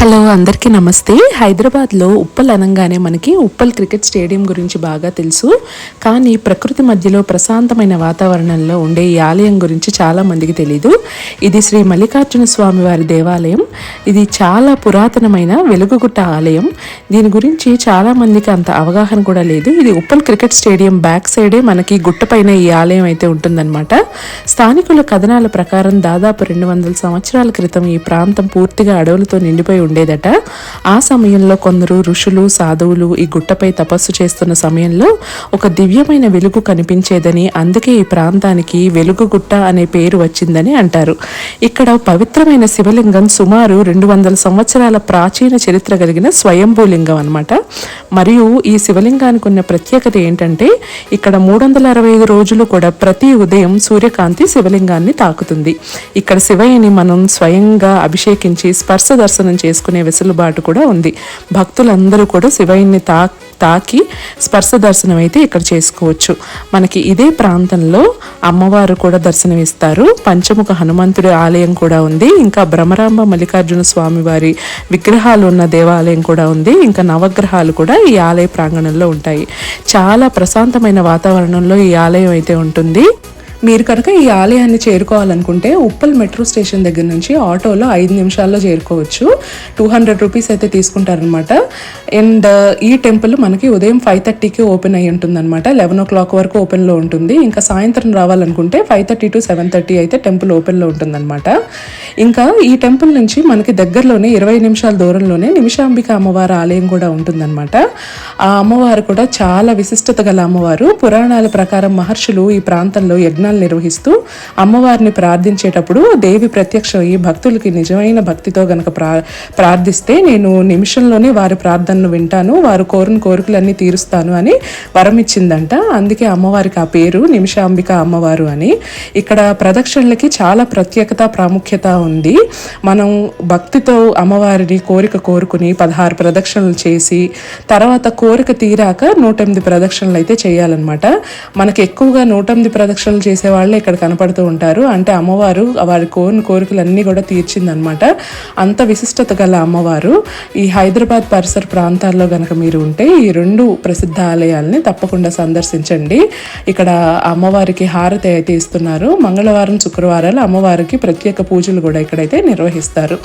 Hello అందరికీ నమస్తే. హైదరాబాద్లో ఉప్పల్ అనగానే మనకి ఉప్పల్ క్రికెట్ స్టేడియం గురించి బాగా తెలుసు. కానీ ప్రకృతి మధ్యలో ప్రశాంతమైన వాతావరణంలో ఉండే ఈ ఆలయం గురించి చాలా మందికి తెలీదు. ఇది శ్రీ మల్లికార్జున స్వామి వారి దేవాలయం. ఇది చాలా పురాతనమైన వెలుగుగుట్ట ఆలయం. దీని గురించి చాలా మందికి అంత అవగాహన కూడా లేదు. ఇది ఉప్పల్ క్రికెట్ స్టేడియం బ్యాక్ సైడే మనకి గుట్టపైన ఈ ఆలయం అయితే ఉంటుందన్నమాట. స్థానికుల కథనాల ప్రకారం దాదాపు 200 సంవత్సరాల క్రితం ఈ ప్రాంతం పూర్తిగా అడవులతో నిండిపోయి ఉండేదట. ఆ సమయంలో కొందరు ఋషులు సాధువులు ఈ గుట్టపై తపస్సు చేస్తున్న సమయంలో ఒక దివ్యమైన వెలుగు కనిపించేదని, అందుకే ఈ ప్రాంతానికి వెలుగుగుట్ట అనే పేరు వచ్చిందని అంటారు. ఇక్కడ పవిత్రమైన శివలింగం సుమారు 200 సంవత్సరాల ప్రాచీన చరిత్ర కలిగిన స్వయంభూలింగం అన్నమాట. మరియు ఈ శివలింగానికి ఉన్న ప్రత్యేకత ఏంటంటే ఇక్కడ 365 రోజులు కూడా ప్రతి ఉదయం సూర్యకాంతి శివలింగాన్ని తాకుతుంది. ఇక్కడ శివయ్యని మనం స్వయంగా అభిషేకించి స్పర్శ దర్శనం చేసుకునే వెసులుబాటు కూడా ఉంది. భక్తులందరూ కూడా శివయ్యని తాకి స్పర్శ దర్శనం అయితే ఇక్కడ చేసుకోవచ్చు. మనకి ఇదే ప్రాంతంలో అమ్మవారు కూడా దర్శనమిస్తారు. పంచముఖ హనుమంతుడి ఆలయం కూడా ఉంది. ఇంకా భ్రమరాంబ మల్లికార్జున స్వామి వారి విగ్రహాలు ఉన్న దేవాలయం కూడా ఉంది. ఇంకా నవగ్రహాలు కూడా ఈ ఆలయ ప్రాంగణంలో ఉంటాయి. చాలా ప్రశాంతమైన వాతావరణంలో ఈ ఆలయం అయితే ఉంటుంది. మీరు కనుక ఈ ఆలయాన్ని చేరుకోవాలనుకుంటే ఉప్పల్ మెట్రో స్టేషన్ దగ్గర నుంచి ఆటోలో 5 నిమిషాల్లో చేరుకోవచ్చు. 200 రూపీస్ అయితే తీసుకుంటారనమాట. అండ్ ఈ టెంపుల్ మనకి ఉదయం 5:30కి ఓపెన్ అయ్యి ఉంటుంది అనమాట. 11 o'clock వరకు ఓపెన్లో ఉంటుంది. ఇంకా సాయంత్రం రావాలనుకుంటే 5:30 to 7:30 అయితే టెంపుల్ ఓపెన్లో ఉంటుందన్నమాట. ఇంకా ఈ టెంపుల్ నుంచి మనకి దగ్గరలోనే 20 నిమిషాల దూరంలోనే నిమిషాంబిక అమ్మవారి ఆలయం కూడా ఉంటుందన్నమాట. ఆ అమ్మవారు కూడా చాలా విశిష్టత గల అమ్మవారు. పురాణాల ప్రకారం మహర్షులు ఈ ప్రాంతంలో యజ్ఞాలు నిర్వహిస్తూ అమ్మవారిని ప్రార్థించేటప్పుడు దేవి ప్రత్యక్షం ఈ భక్తులకి నిజమైన భక్తితో గనక ప్రార్థిస్తే నేను నిమిషంలోనే వారి ప్రార్థనను వింటాను, వారు కోరిన కోరికలన్నీ తీరుస్తాను అని వరం ఇచ్చిందంట. అందుకే అమ్మవారికి ఆ పేరు నిమిషాంబిక అమ్మవారు అని. ఇక్కడ ప్రదక్షిణలకి చాలా ప్రత్యేకత ప్రాముఖ్యత ఉంది. మనం భక్తితో అమ్మవారిని కోరుకుని 16 ప్రదక్షిణలు చేసి తర్వాత కోరిక తీరాక 108 ప్రదక్షిణలు అయితే చేయాలన్నమాట. మనకి ఎక్కువగా 108 ప్రదక్షిణలు చేసే వాళ్ళే ఇక్కడ కనపడుతూ ఉంటారు. అంటే అమ్మవారు వారి కోరికలన్నీ కూడా తీర్చిందనమాట. అంత విశిష్టత గల అమ్మవారు. ఈ హైదరాబాద్ పరిసర ప్రాంతాల్లో గనక మీరు ఉంటే ఈ 2 ప్రసిద్ధ ఆలయాల్ని తప్పకుండా సందర్శించండి. ఇక్కడ అమ్మవారికి హారతి అయితే ఇస్తున్నారు. మంగళవారం శుక్రవారాలు అమ్మవారికి ప్రత్యేక పూజలు కూడా ఇక్కడైతే నిర్వహిస్తారు.